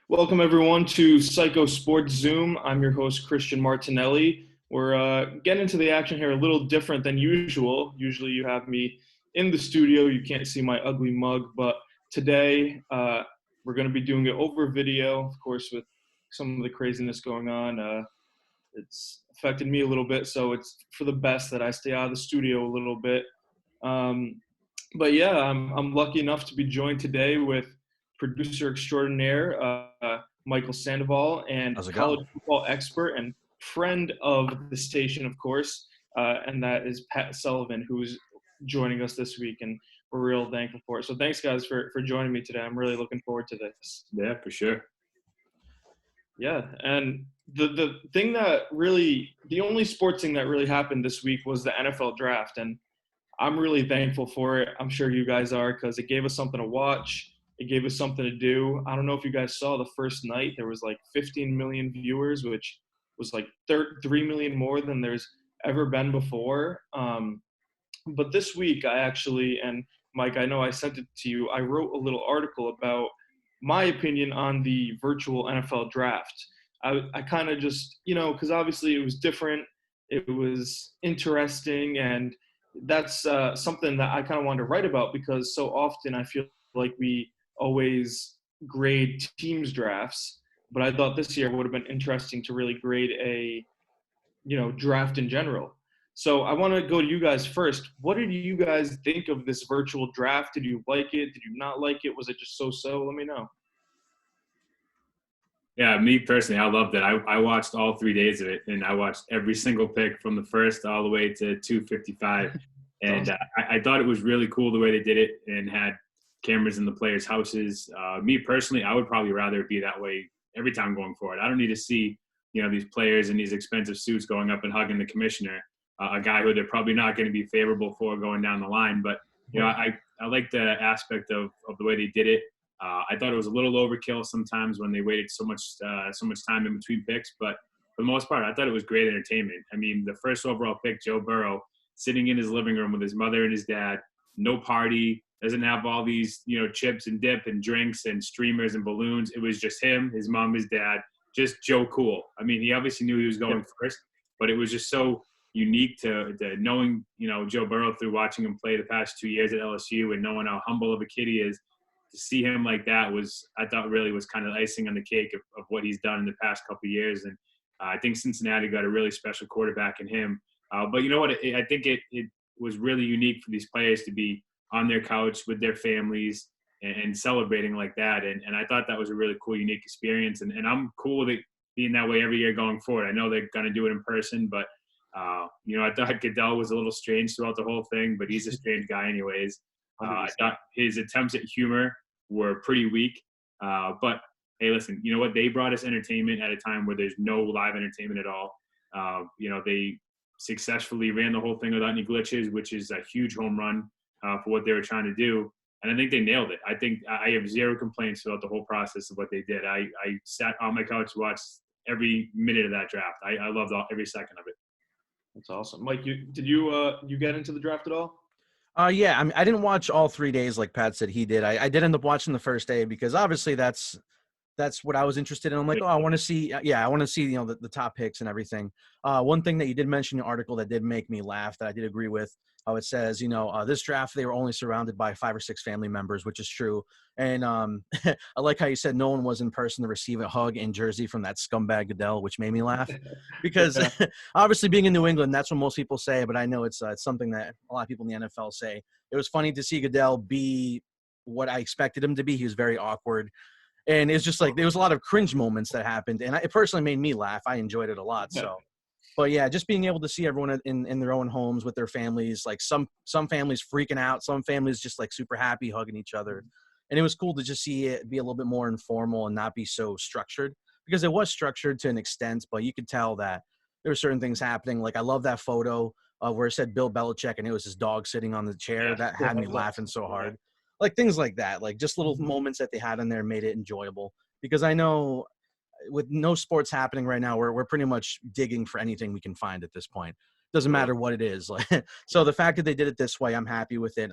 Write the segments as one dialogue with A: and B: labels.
A: Welcome everyone to Psycho Sports Zoom. I'm your host Christian Martinelli. We're getting into the action here a little different than usual. Usually you have me in the studio. You can't see my ugly mug, but today we're going to be doing it over video. Of course, with some of the craziness going on, it's affected me a little bit, so it's for the best that I stay out of the studio a little bit. But yeah, I'm lucky enough to be joined today with producer extraordinaire Michael Sandoval and
B: How's it
A: college
B: going?
A: football expert and friend of the station, of course, and that is Pat Sullivan, who's joining us this week, and we're real thankful for it. So thanks, guys, for joining me today. I'm really looking forward to this.
C: Yeah, for sure.
A: Yeah, and the thing that really, the only sports thing that really happened this week was the NFL draft, and I'm really thankful for it. I'm sure you guys are, because it gave us something to watch. It gave us something to do. I don't know if you guys saw the first night. There was like 15 million viewers, which was like 3 million more than there's ever been before. But this week, I actually, and Mike, I know I sent it to you, I wrote a little article about my opinion on the virtual NFL draft. I kind of just, because obviously it was different. It was interesting, and that's something that I kind of wanted to write about, because so often I feel like we always grade teams drafts, but I thought this year would have been interesting to really grade a draft in general. So I want to go to you guys first. What did you guys think of this virtual draft? Did you like it? Did you not like it? Was it just so? Let me know.
C: Yeah, me personally, I loved it. I watched all 3 days of it, and I watched every single pick from the first all the way to 255. And I thought it was really cool the way they did it and had cameras in the players' houses. Me personally, I would probably rather it be that way every time going forward. I don't need to see, these players in these expensive suits going up and hugging the commissioner, a guy who they're probably not going to be favorable for going down the line. But, I like the aspect of the way they did it. I thought it was a little overkill sometimes when they waited so much time in between picks, but for the most part, I thought it was great entertainment. I mean, the first overall pick, Joe Burrow, sitting in his living room with his mother and his dad, no party, doesn't have all these, chips and dip and drinks and streamers and balloons. It was just him, his mom, his dad, just Joe Cool. I mean, he obviously knew he was going first, but it was just so unique to knowing, Joe Burrow through watching him play the past 2 years at LSU and knowing how humble of a kid he is. To see him like that I thought really was kind of icing on the cake of what he's done in the past couple of years. And I think Cincinnati got a really special quarterback in him. But you know what? I think it was really unique for these players to be on their couch with their families and celebrating like that. And I thought that was a really cool, unique experience. And I'm cool with it being that way every year going forward. I know they're going to do it in person, but, I thought Goodell was a little strange throughout the whole thing, but he's a strange guy anyways. I thought his attempts at humor were pretty weak. But, hey, listen, you know what? They brought us entertainment at a time where there's no live entertainment at all. They successfully ran the whole thing without any glitches, which is a huge home run for what they were trying to do. And I think they nailed it. I think I have zero complaints throughout the whole process of what they did. I sat on my couch, watched every minute of that draft. I loved every second of it.
A: That's awesome. Mike, did you get into the draft at all?
B: Yeah, I didn't watch all 3 days like Pat said he did. I did end up watching the first day because obviously that's what I was interested in. I'm like, I want to see, the top picks and everything. One thing that you did mention in the article that did make me laugh that I did agree with, how it says, this draft, they were only surrounded by 5 or 6 family members, which is true. And I like how you said no one was in person to receive a hug in jersey from that scumbag Goodell, which made me laugh because obviously being in New England, that's what most people say. But I know it's something that a lot of people in the NFL say. It was funny to see Goodell be what I expected him to be. He was very awkward. And it's just like there was a lot of cringe moments that happened. And it personally made me laugh. I enjoyed it a lot. So. But yeah, just being able to see everyone in their own homes with their families, like some families freaking out, some families just like super happy, hugging each other. And it was cool to just see it be a little bit more informal and not be so structured, because it was structured to an extent, but you could tell that there were certain things happening. Like I love that photo where it said Bill Belichick and it was his dog sitting on the chair. That had me laughing so hard. Like things like that, like just little moments that they had in there made it enjoyable, because I know with no sports happening right now, we're pretty much digging for anything we can find at this point. Doesn't matter what it is. So the fact that they did it this way, I'm happy with it.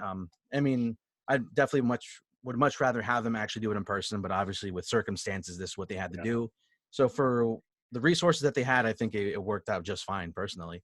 B: I mean, I definitely much would much rather have them actually do it in person, but obviously with circumstances, this is what they had to do. So for the resources that they had, I think it worked out just fine personally.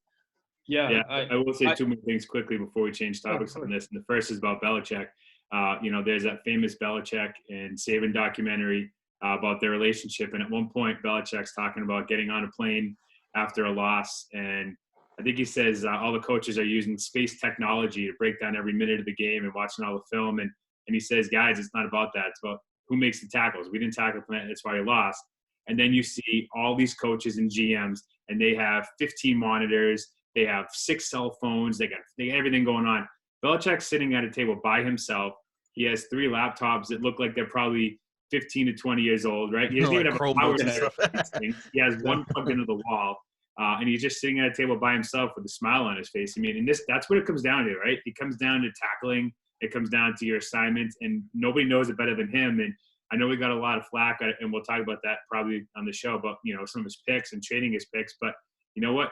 C: Yeah, I will say two more things quickly before we change
A: Yeah, of
C: topics on
A: course.
C: this. And the first is about Belichick. There's that famous Belichick and Saban documentary about their relationship. And at one point, Belichick's talking about getting on a plane after a loss. And I think he says all the coaches are using space technology to break down every minute of the game and watching all the film. And he says, guys, it's not about that. It's about who makes the tackles. We didn't tackle the plan. That's why we lost. And then you see all these coaches and GMs, and they have 15 monitors. They have 6 cell phones. They got everything going on. Belichick's sitting at a table by himself. He has 3 laptops that look like they're probably 15 to 20 years old, right? He doesn't
B: Like
C: even have a power
B: Chromebooks and stuff.
C: He has one plugged into the wall, and he's just sitting at a table by himself with a smile on his face. I mean, and that's what it comes down to, right? It comes down to tackling. It comes down to your assignments, and nobody knows it better than him. And I know we got a lot of flack, and we'll talk about that probably on the show about, some of his picks and trading his picks. But you know what?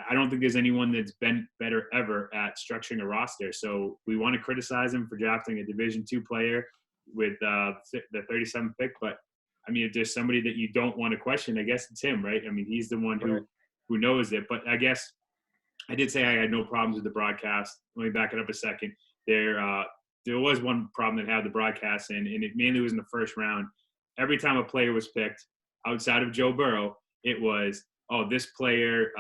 C: I don't think there's anyone that's been better ever at structuring a roster. So we want to criticize him for drafting a Division II player with the 37th pick. But, I mean, if there's somebody that you don't want to question, I guess it's him, right? I mean, he's the one who knows it. But I guess I did say I had no problems with the broadcast. Let me back it up a second. There was one problem that had the broadcast, and it mainly was in the first round. Every time a player was picked outside of Joe Burrow, it was, this player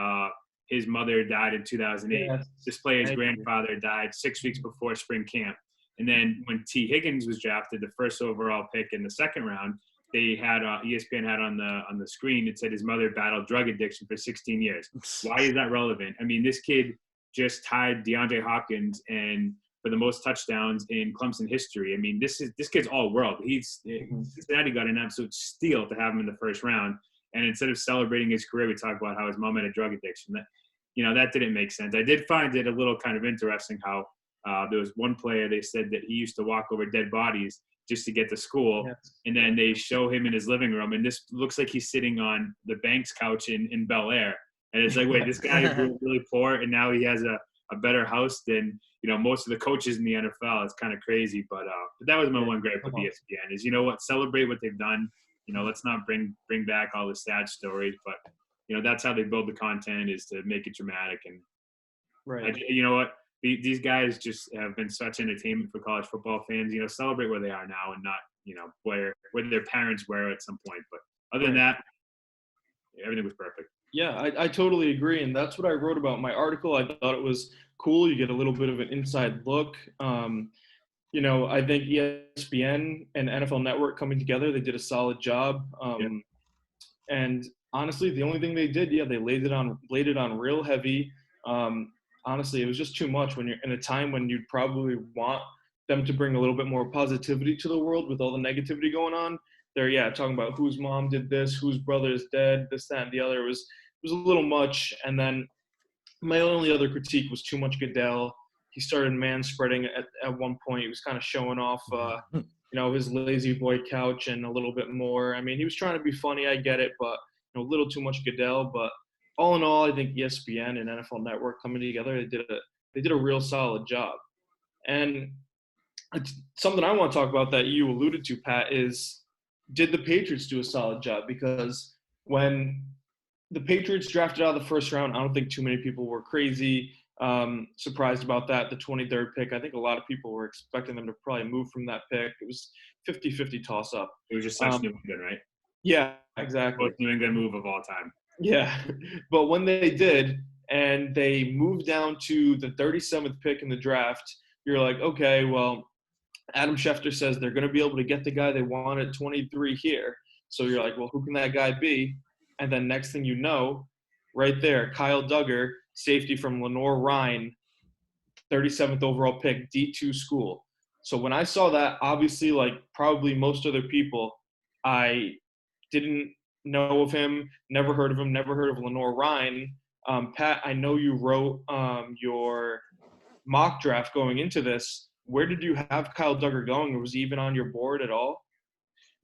C: his mother died in 2008.
A: Yes.
C: This player's grandfather died 6 weeks before spring camp. And then when T. Higgins was drafted, the first overall pick in the second round, they had ESPN had on the screen, it said his mother battled drug addiction for 16 years. Why is that relevant? I mean, this kid just tied DeAndre Hopkins and for the most touchdowns in Clemson history. I mean, this kid's all world. Cincinnati got an absolute steal to have him in the first round. And instead of celebrating his career, we talk about how his mom had a drug addiction. That didn't make sense. I did find it a little kind of interesting how there was one player, they said that he used to walk over dead bodies just to get to school. Yes. And then they show him in his living room, and this looks like he's sitting on the Banks couch in Bel Air. And it's like, wait, this guy is really, really poor, and now he has a better house than most of the coaches in the NFL. It's kind of crazy, but that was my one gripe with ESPN is, celebrate what they've done. Let's not bring back all the sad stories, but that's how they build the content, is to make it dramatic. And
A: right,
C: these guys just have been such entertainment for college football fans. Celebrate where they are now, and not where their parents were at some point. But other than that, everything was perfect.
A: Yeah, I totally agree, and that's what I wrote about in my article. I thought it was cool. You get a little bit of an inside look. I think ESPN and NFL Network coming together, they did a solid job. And honestly, the only thing they did, they laid it on real heavy. Honestly, it was just too much when you're in a time when you'd probably want them to bring a little bit more positivity to the world with all the negativity going on. They're talking about whose mom did this, whose brother is dead, this, that, and the other. It was a little much. And then my only other critique was too much Goodell. He started man-spreading at one point. He was kind of showing off, his lazy boy couch and a little bit more. I mean, he was trying to be funny. I get it, but a little too much Goodell. But all in all, I think ESPN and NFL Network coming together, they did a real solid job. And it's something I want to talk about that you alluded to, Pat, is did the Patriots do a solid job? Because when the Patriots drafted out of the first round, I don't think too many people were crazy surprised about that. The 23rd pick, I think a lot of people were expecting them to probably move from that pick. It was 50-50 toss-up.
C: It was just such New England, right?
A: Yeah, exactly.
C: Most New England move of all time.
A: Yeah, but when they did, and they moved down to the 37th pick in the draft, you're like, okay, well, Adam Schefter says they're going to be able to get the guy they want at 23 here. So you're like, well, who can that guy be? And then next thing you know, right there, Kyle Duggar, safety from Lenore-Rhine, 37th overall pick, D2 school. So when I saw that, obviously, like probably most other people, I didn't know of him, never heard of him, never heard of Lenore-Rhine. Pat, I know you wrote your mock draft going into this. Where did you have Kyle Duggar going? Or was he even on your board at all?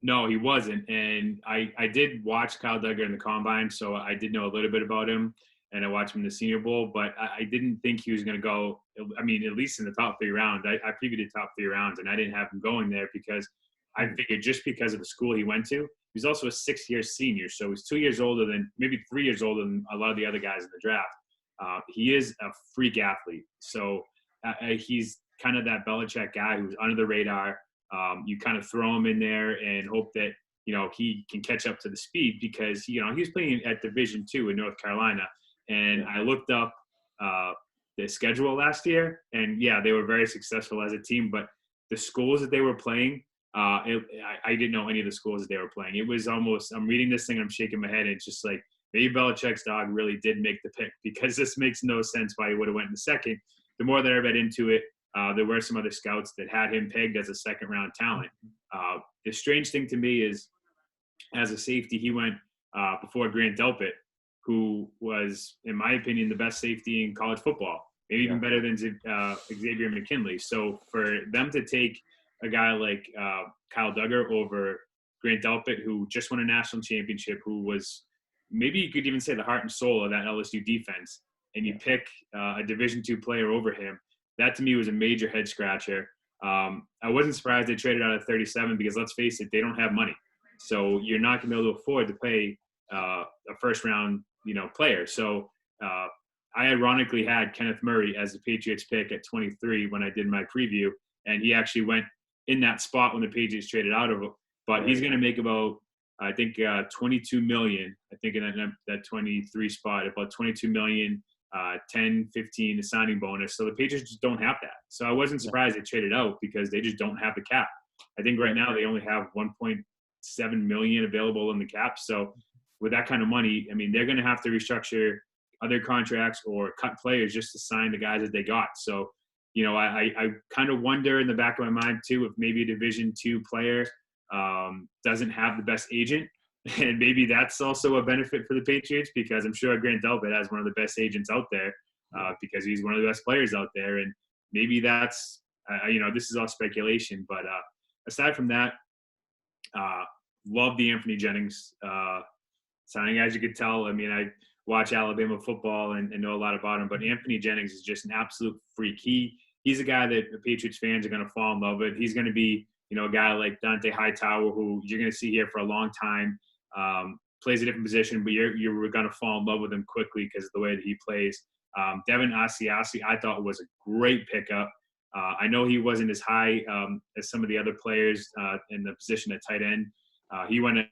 C: No, he wasn't. And I did watch Kyle Duggar in the combine, so I did know a little bit about him. and I watched him in the Senior Bowl, but I didn't think he was going to go. I mean, at least in the top 3 rounds. I previewed the top 3 rounds, and I didn't have him going there because I figured just because of the school he went to. He's also a 6-year senior, so he's 2 years older than, maybe 3 years older than a lot of the other guys in the draft. He is a freak athlete, so he's kind of that Belichick guy who's under the radar. You kind of throw him in there and hope that he can catch up to the speed, because he was playing at Division II in North Carolina, and I looked up the schedule last year, and yeah, they were very successful as a team, but the schools that they were playing. I didn't know any of the schools that they were playing. It was almost, I'm reading this thing and I'm shaking my head, and it's just like, maybe Belichick's dog really did make the pick, because this makes no sense why he would have went in the second. The more that I read into it, there were some other scouts that had him pegged as a second-round talent. The strange thing to me is, as a safety, he went before Grant Delpit, who was, in my opinion, the best safety in college football, maybe even better than Xavier McKinley. So for them to take a guy like Kyle Duggar over Grant Delpit, who just won a national championship, who was, maybe you could even say, the heart and soul of that LSU defense, and you pick a Division II player over him, that to me was a major head scratcher. I wasn't surprised they traded out at 37, because let's face it, they don't have money. So you're not going to be able to afford to pay a first-round player. So I ironically had Kenneth Murray as the Patriots pick at 23 when I did my preview, and he actually went in that spot when the Patriots traded out of him. But he's going to make about, I think, $22 million. I think in that 23 spot, about $22 million, 10, 15 a signing bonus. So the Patriots just don't have that. So I wasn't surprised they traded out, because they just don't have the cap. I think right now they only have 1.7 million available in the cap. So with that kind of money, I mean, they're going to have to restructure other contracts or cut players just to sign the guys that they got. So, I kind of wonder in the back of my mind too, if maybe a Division II player doesn't have the best agent. And maybe that's also a benefit for the Patriots, because I'm sure Grant Delpit has one of the best agents out there, because he's one of the best players out there. And maybe that's, this is all speculation. But aside from that, love the Anthony Jennings signing. As you could tell, I mean, I watch Alabama football and know a lot about him, but Anthony Jennings is just an absolute freak. He's a guy that the Patriots fans are going to fall in love with. He's going to be, a guy like Dante Hightower, who you're going to see here for a long time. Plays a different position, but you're going to fall in love with him quickly because of the way that he plays. Devin Asiasi, I thought, was a great pickup. I know he wasn't as high as some of the other players in the position at tight end. He went at,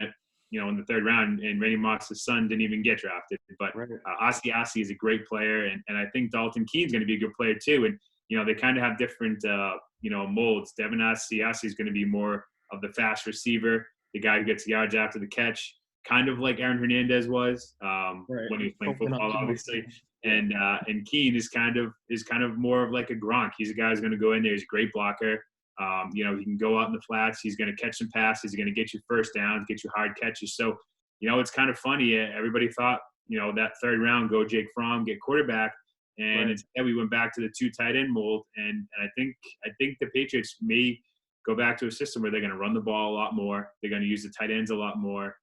C: in the 3rd round, and Randy Moss's son didn't even get drafted. But Asiasi is a great player, and I think Dalton Keene's going to be a good player too. And they kind of have different molds. Devin Asiasi is going to be more of the fast receiver, the guy who gets yards after the catch, kind of like Aaron Hernandez was when he was playing football, obviously. And Keene is kind of more of like a Gronk. He's a guy who's going to go in there. He's a great blocker. He can go out in the flats. He's going to catch some passes. He's going to get you first downs, get you hard catches. So, it's kind of funny. Everybody thought, that 3rd round, go Jake Fromm, get quarterback. And instead we went back to the 2 tight end mold. And I think the Patriots may go back to a system where they're going to run the ball a lot more. They're going to use the tight ends a lot more.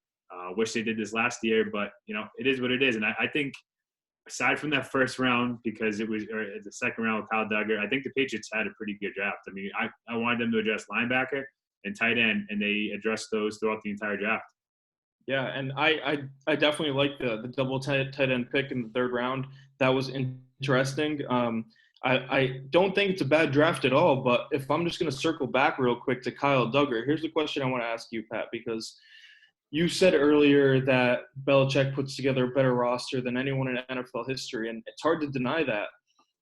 C: Wish they did this last year, but, it is what it is. And I think, aside from that 1st round, because it was, or the 2nd round with Kyle Duggar, I think the Patriots had a pretty good draft. I mean, I wanted them to address linebacker and tight end, and they addressed those throughout the entire draft.
A: Yeah, and I definitely like the double tight end pick in the 3rd round. That was interesting. I don't think it's a bad draft at all, but if I'm just going to circle back real quick to Kyle Duggar, here's the question I want to ask you, Pat, because you said earlier that Belichick puts together a better roster than anyone in NFL history, and it's hard to deny that.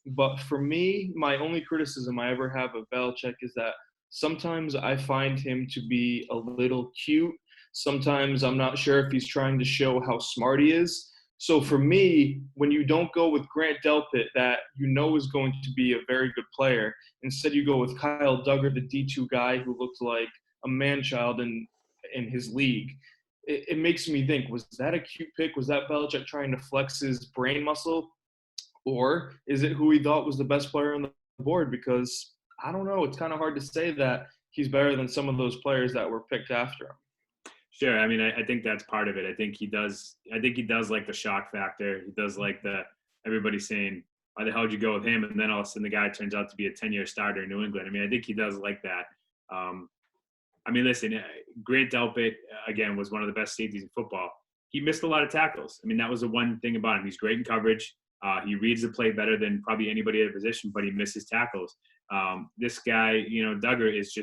A: But for me, my only criticism I ever have of Belichick is that sometimes I find him to be a little cute. Sometimes I'm not sure if he's trying to show how smart he is. So for me, when you don't go with Grant Delpit, that is going to be a very good player, instead you go with Kyle Duggar, the D2 guy who looked like a man-child in his league. It makes me think, was that a cute pick? Was that Belichick trying to flex his brain muscle? Or is it who he thought was the best player on the board? Because I don't know. It's kind of hard to say that he's better than some of those players that were picked after him.
C: Sure. I mean, I think that's part of it. I think he does like the shock factor. He does like everybody saying, why the hell did you go with him? And then all of a sudden the guy turns out to be a 10-year starter in New England. I mean, I think he does like that. I mean, listen, Grant Delpit, again, was one of the best safeties in football. He missed a lot of tackles. I mean, that was the one thing about him. He's great in coverage. He reads the play better than probably anybody at a position, but he misses tackles. This guy, Duggar, is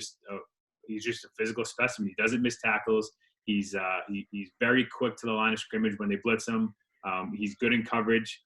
C: he's just a physical specimen. He doesn't miss tackles. He's very quick to the line of scrimmage when they blitz him. He's good in coverage.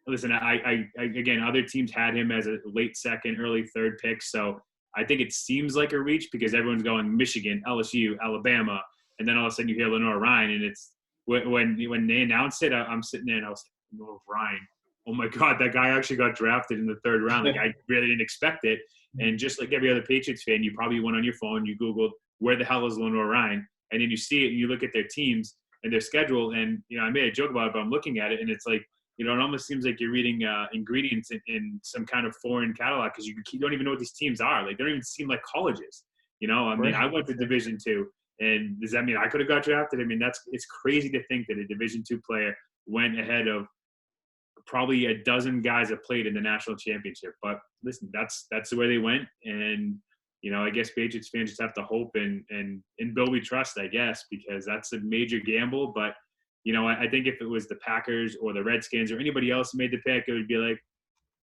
C: Again, other teams had him as a late second, early third pick. So I think it seems like a reach because everyone's going Michigan, LSU, Alabama, and then all of a sudden you hear Lenore Ryan, and it's when they announced it, I'm sitting there and I was like, Lenore Ryan, oh my God, that guy actually got drafted in the third round. Like I really didn't expect it. And just like every other Patriots fan, you probably went on your phone, you Googled where the hell is Lenore Ryan, and then you see it and you look at their teams and their schedule, and I made a joke about it, but I'm looking at it and it's like, it almost seems like you're reading ingredients in some kind of foreign catalog because you don't even know what these teams are. Like, they don't even seem like colleges. I mean, I went to Division II, and does that mean I could have got drafted? I mean, it's crazy to think that a Division II player went ahead of probably a dozen guys that played in the national championship. But listen, that's the way they went, and I guess Patriots fans just have to hope and in Bill we trust, I guess, because that's a major gamble, but. I think if it was the Packers or the Redskins or anybody else who made the pick, it would be like,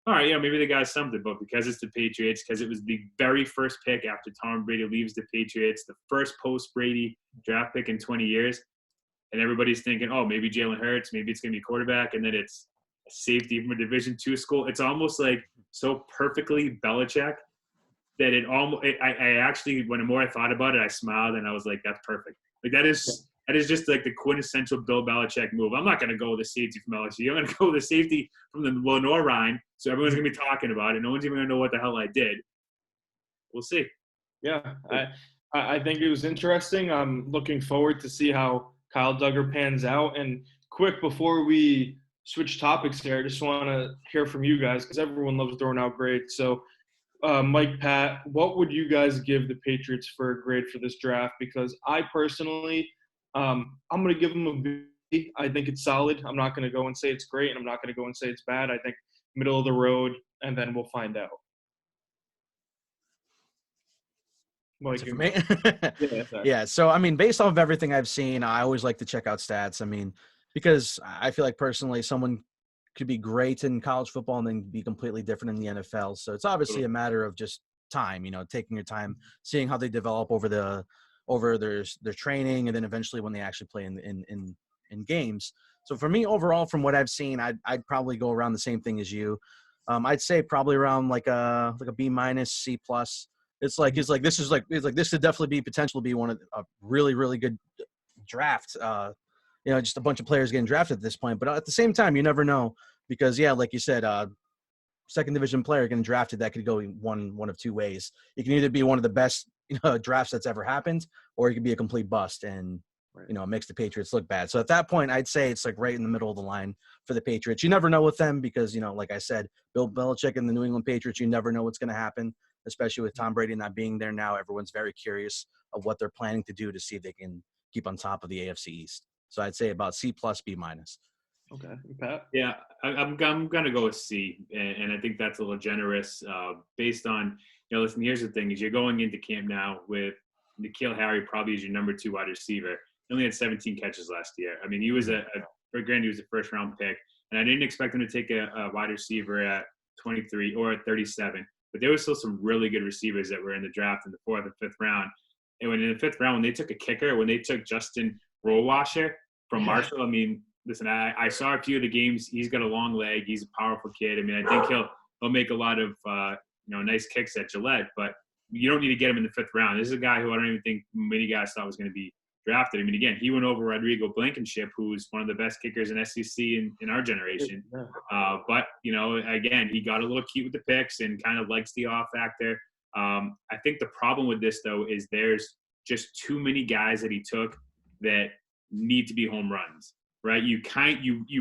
C: all right, maybe the guy's something. But because it's the Patriots, because it was the very first pick after Tom Brady leaves the Patriots, the first post-Brady draft pick in 20 years, and everybody's thinking, oh, maybe Jalen Hurts, maybe it's going to be quarterback, and then it's a safety from a Division II school. It's almost like so perfectly Belichick that I actually, when the more I thought about it, I smiled and I was like, that's perfect. Like that is just like the quintessential Bill Belichick move. I'm not going to go with the safety from LSU. I'm going to go with the safety from the Lenore Ryan. So everyone's going to be talking about it. No one's even going to know what the hell I did. We'll see.
A: Yeah, I think it was interesting. I'm looking forward to see how Kyle Duggar pans out. And quick, before we switch topics here, I just want to hear from you guys because everyone loves throwing out grades. So, Mike, Pat, what would you guys give the Patriots for a grade for this draft? Because I personally – I'm going to give them a B. I think it's solid. I'm not going to go and say it's great, and I'm not going to go and say it's bad. I think middle of the road, and then we'll find out.
B: Like, for me? Yeah, so, I mean, based off of everything I've seen, I always like to check out stats. I mean, because I feel like personally someone could be great in college football and then be completely different in the NFL. So it's obviously a matter of just time, taking your time, seeing how they develop over their training, and then eventually when they actually play in games. So for me, overall, from what I've seen, I'd probably go around the same thing as you. I'd say probably around like a B minus, C plus. This could definitely be potential to be one of a really, really good draft. Just a bunch of players getting drafted at this point. But at the same time, you never know because, yeah, like you said, second division player getting drafted, that could go one of two ways. You can either be one of the best drafts that's ever happened, or it could be a complete bust and it makes the Patriots look bad. So at that point, I'd say it's like right in the middle of the line for the Patriots. You never know with them because, like I said, Bill Belichick and the New England Patriots, you never know what's going to happen, especially with Tom Brady not being there now. Everyone's very curious of what they're planning to do to see if they can keep on top of the AFC East. So I'd say about C plus, B minus.
A: Okay, Pat?
C: Yeah, I'm going to go with C, and I think that's a little generous based on, listen, here's the thing, is you're going into camp now with N'Keal Harry probably as your number 2 wide receiver. He only had 17 catches last year. I mean, he was granted, he was a first-round pick, and I didn't expect him to take a wide receiver at 23 or at 37, but there were still some really good receivers that were in the draft in the 4th and 5th round. And when in the 5th round, when they took a kicker, when they took Justin Rohrwasser from Marshall, I mean, listen, I saw a few of the games. He's got a long leg. He's a powerful kid. I mean, I think he'll make a lot of nice kicks at Gillette, but you don't need to get him in the 5th round. This is a guy who I don't even think many guys thought was going to be drafted. I mean, again, he went over Rodrigo Blankenship, who's one of the best kickers in SEC in our generation. But again, he got a little cute with the picks and kind of likes the off factor. I think the problem with this though is there's just too many guys that he took that need to be home runs. Right, you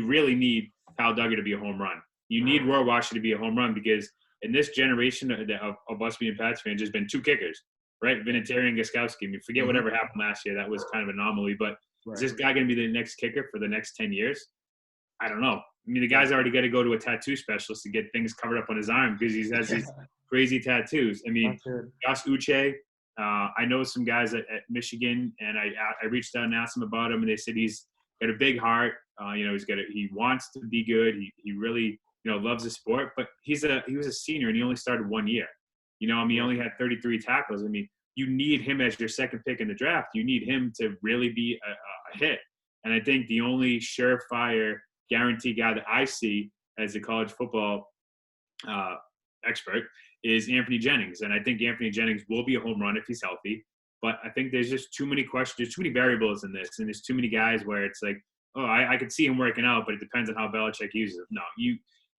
C: really need Kyle Duggar to be a home run. You need Rohrwasser to be a home run because in this generation of us being Pats fans, there's been 2 kickers. right? Vinatieri and Gostkowski. I mean, forget whatever happened last year. That was kind of an anomaly. But is this guy going to be the next kicker for the next 10 years? I don't know. I mean, the guy's already got to go to a tattoo specialist to get things covered up on his arm because he has these crazy tattoos. I mean, Josh Uche, I know some guys at Michigan, and I reached out and asked them about him, and they said he's got a big heart. He wants to be good. He really loves the sport, but he was a senior and he only started 1 year. He only had 33 tackles. I mean, you need him as your second pick in the draft. You need him to really be a hit. And I think the only surefire guarantee guy that I see as a college football expert is Anthony Jennings. And I think Anthony Jennings will be a home run if he's healthy. But I think there's just too many questions. There's too many variables in this. And there's too many guys where it's like, oh, I could see him working out, but it depends on how Belichick uses him. No,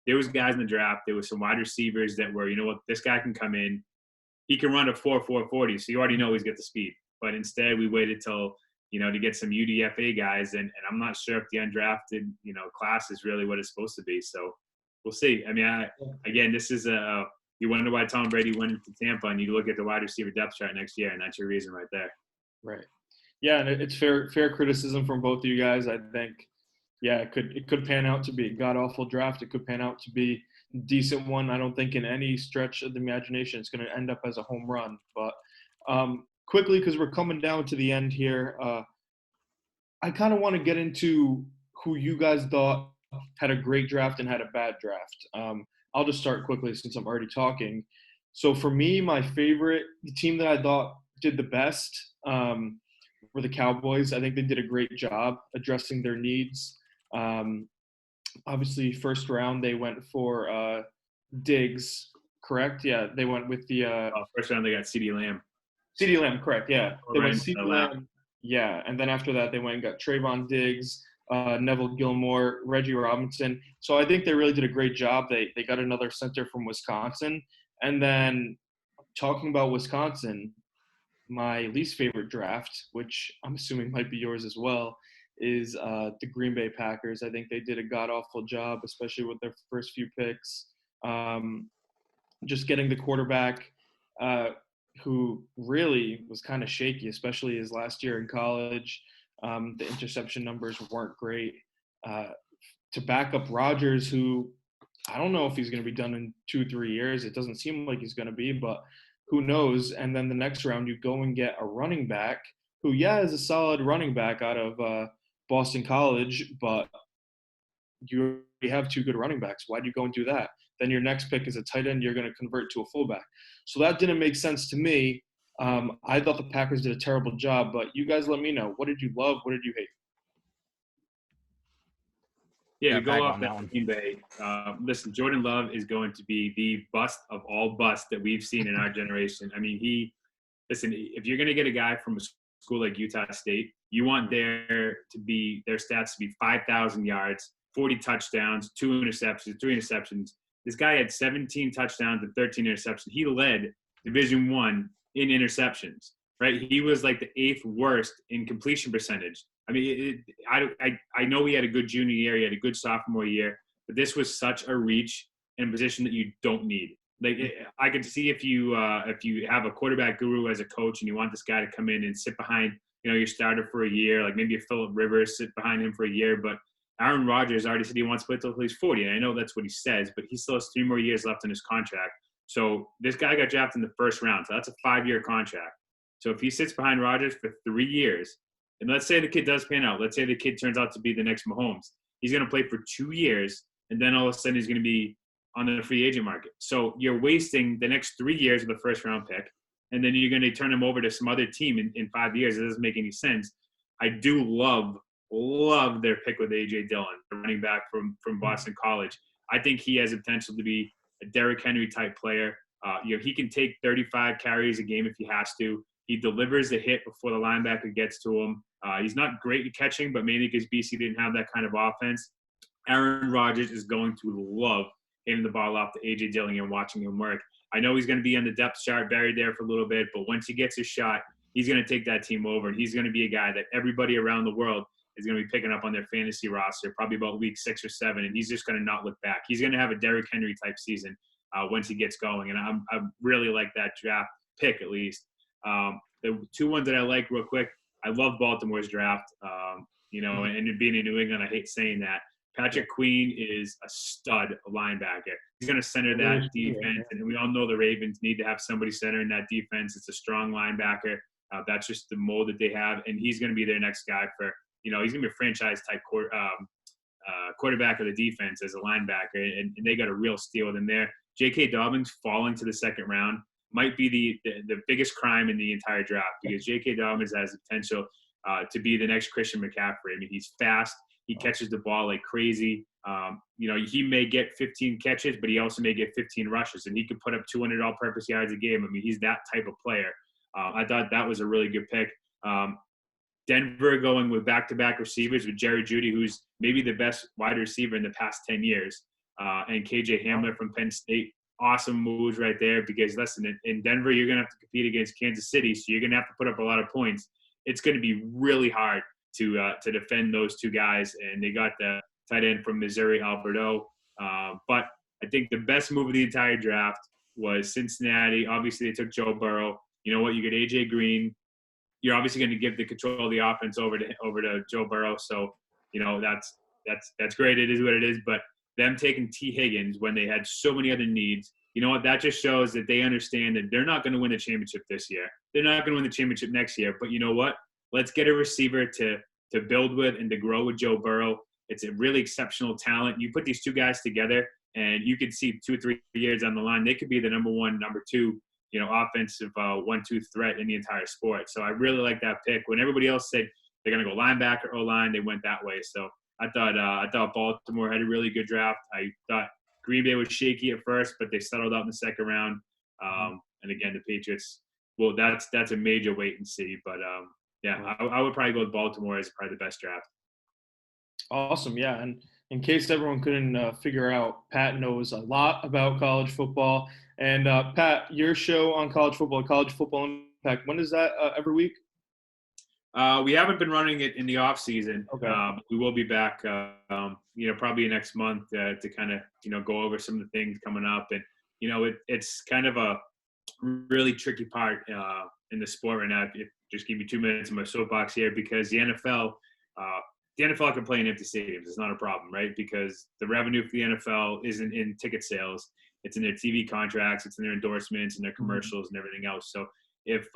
C: there was guys in the draft. There was some wide receivers that were, this guy can come in. He can run a 4.40, so you already know he's got the speed. But instead, we waited till, to get some UDFA guys, and I'm not sure if the undrafted, class is really what it's supposed to be. So we'll see. I mean, again, this is you wonder why Tom Brady went into Tampa, and you look at the wide receiver depth chart next year, and that's your reason right there.
A: Right. Yeah, and it's fair criticism from both of you guys. I think, yeah, it could pan out to be a god-awful draft. It could pan out to be a decent one. I don't think in any stretch of the imagination it's going to end up as a home run. But quickly, because we're coming down to the end here, I kind of want to get into who you guys thought had a great draft and had a bad draft. I'll just start quickly since I'm already talking. So for me, the team that I thought did the best were the Cowboys. I think they did a great job addressing their needs. Obviously, first round, they went for Diggs, correct? Yeah, they went with the
C: first round, they got CeeDee Lamb.
A: CeeDee Lamb, correct, yeah. They went CeeDee Lamb, yeah. And then after that, they went and got Trayvon Diggs, Neville Gilmore, Reggie Robinson. So I think they really did a great job. They got another center from Wisconsin. And then talking about Wisconsin, my least favorite draft, which I'm assuming might be yours as well, is the Green Bay Packers. I think they did a god-awful job, especially with their first few picks. Just getting the quarterback who really was kind of shaky, especially his last year in college. The interception numbers weren't great. To back up Rodgers, who I don't know if he's going to be done in 2-3 years. It doesn't seem like he's going to be, but who knows? And then the next round, you go and get a running back who, is a solid running back out of Boston College, but you have two good running backs. Why do you go and do that? Then your next pick is a tight end. You're going to convert to a fullback. So that didn't make sense to me. I thought the Packers did a terrible job, but you guys let me know. What did you love? What did you hate?
C: Yeah, to go off that Green Bay, listen, Jordan Love is going to be the bust of all busts that we've seen in our generation. I mean, if you're going to get a guy from a school like Utah State, you want their stats to be 5,000 yards, 40 touchdowns, 2 interceptions, 3 interceptions. This guy had 17 touchdowns and 13 interceptions. He led Division I in interceptions, right? He was like the 8th worst in completion percentage. I mean, I know he had a good junior year, he had a good sophomore year, but this was such a reach in a position that you don't need. Like, I could see if you have a quarterback guru as a coach and you want this guy to come in and sit behind, your starter for a year, like maybe a Phillip Rivers, sit behind him for a year. But Aaron Rodgers already said he wants to play until he's 40, and I know that's what he says, but he still has 3 more years left in his contract. So this guy got drafted in the first round, so that's a 5-year contract. So if he sits behind Rodgers for 3 years, and let's say the kid does pan out. Let's say the kid turns out to be the next Mahomes. He's going to play for 2 years, and then all of a sudden he's going to be on the free agent market. So you're wasting the next 3 years of the first-round pick, and then you're going to turn him over to some other team in 5 years. It doesn't make any sense. I do love their pick with A.J. Dillon, the running back from Boston College. I think he has the potential to be a Derrick Henry-type player. He can take 35 carries a game if he has to. He delivers the hit before the linebacker gets to him. He's not great at catching, but mainly because BC didn't have that kind of offense. Aaron Rodgers is going to love handing the ball off to A.J. Dillon and watching him work. I know he's going to be on the depth chart, buried there for a little bit, but once he gets his shot, he's going to take that team over, and he's going to be a guy that everybody around the world is going to be picking up on their fantasy roster, probably about week 6 or 7, and he's just going to not look back. He's going to have a Derrick Henry-type season once he gets going, and I really like that draft pick at least. The two ones that I like real quick, I love Baltimore's draft. And being in New England, I hate saying that. Patrick Queen is a stud linebacker. He's going to center that defense, and we all know the Ravens need to have somebody centering that defense. It's a strong linebacker. That's just the mold that they have, and he's going to be their next guy for, he's going to be a franchise-type quarterback of the defense as a linebacker, and they got a real steal with him there. J.K. Dobbins falling to the second round might be the biggest crime in the entire draft, because J.K. Dobbins has the potential to be the next Christian McCaffrey. I mean, he's fast. He catches the ball like crazy. He may get 15 catches, but he also may get 15 rushes, and he could put up 200 all-purpose yards a game. I mean, he's that type of player. I thought that was a really good pick. Denver going with back-to-back receivers with Jerry Jeudy, who's maybe the best wide receiver in the past 10 years, and KJ Hamler from Penn State. Awesome moves right there, because, listen, in Denver, you're going to have to compete against Kansas City, so you're going to have to put up a lot of points. It's going to be really hard to defend those two guys, and they got the tight end from Missouri, Alberto. But I think the best move of the entire draft was Cincinnati. Obviously, they took Joe Burrow. You know what? You get A.J. Green. You're obviously going to give the control of the offense over to Joe Burrow. So, that's great. It is what it is. But them taking T. Higgins when they had so many other needs, you know what? That just shows that they understand that they're not going to win the championship this year. They're not going to win the championship next year. But you know what? Let's get a receiver to build with and to grow with Joe Burrow. It's a really exceptional talent. You put these two guys together, and you could see 2 or 3 years down the line, they could be the number one, number two, offensive 1-2 threat in the entire sport. So I really like that pick. When everybody else said they're going to go linebacker, O-line, they went that way. So I thought Baltimore had a really good draft. I thought Green Bay was shaky at first, but they settled out in the second round. And again, the Patriots, well, that's a major wait and see. But I would probably go with Baltimore as probably the best draft.
A: Awesome. Yeah. And in case everyone couldn't figure out, Pat knows a lot about college football. And Pat, your show on college football Impact, when is that? Every week?
C: We haven't been running it in the off season.
A: Okay.
C: We will be back, probably next month to kind of, go over some of the things coming up. And, it's kind of a really tricky part in the sport right now. Just give me 2 minutes of my soapbox here, because the NFL can play in empty stadiums. It's not a problem, right? Because the revenue for the NFL isn't in ticket sales. It's in their TV contracts. It's in their endorsements and their commercials and everything else. So if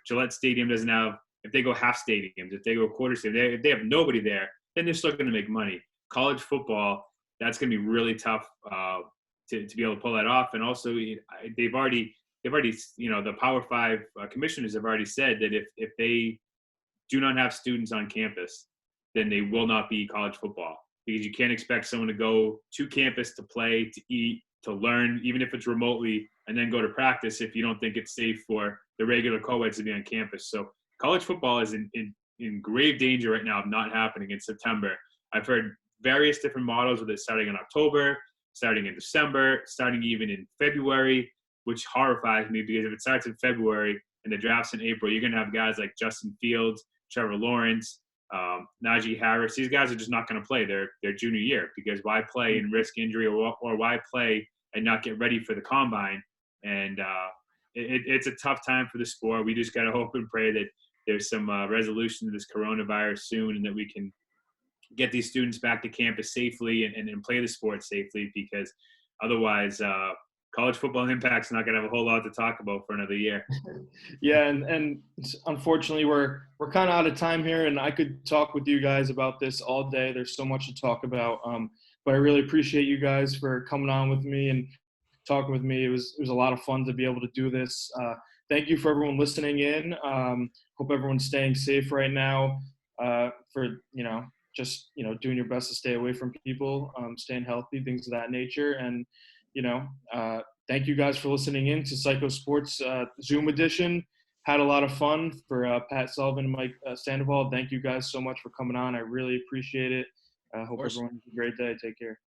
C: Gillette Stadium doesn't have, if they go half stadiums, if they go quarter stadium, if they have nobody there, then they're still going to make money. College football, that's going to be really tough to be able to pull that off. And also, they've already, the Power 5 commissioners have already said that if they do not have students on campus, then they will not be college football, because you can't expect someone to go to campus to play, to eat, to learn, even if it's remotely, and then go to practice if you don't think it's safe for the regular co-eds to be on campus. So college football is in grave danger right now of not happening in September. I've heard various different models with it starting in October, starting in December, starting even in February, which horrifies me, because if it starts in February and the draft's in April, you're going to have guys like Justin Fields, Trevor Lawrence, Najee Harris. These guys are just not going to play their junior year, because why play and risk injury, or why play and not get ready for the combine? And it's a tough time for the sport. We just got to hope and pray that there's some resolution to this coronavirus soon, and that we can get these students back to campus safely and play the sport safely, because otherwise college football Impact's not going to have a whole lot to talk about for another year.
A: Yeah, and unfortunately we're kind of out of time here, and I could talk with you guys about this all day. There's so much to talk about, but I really appreciate you guys for coming on with me and talking with me. It was a lot of fun to be able to do this. Thank you for everyone listening in. Hope everyone's staying safe right now, for just doing your best to stay away from people, staying healthy, things of that nature. And thank you guys for listening in to Psycho Sports Zoom edition. Had a lot of fun. For Pat Sullivan and Mike Sandoval, thank you guys so much for coming on. I really appreciate it. I hope everyone has a great day. Take care.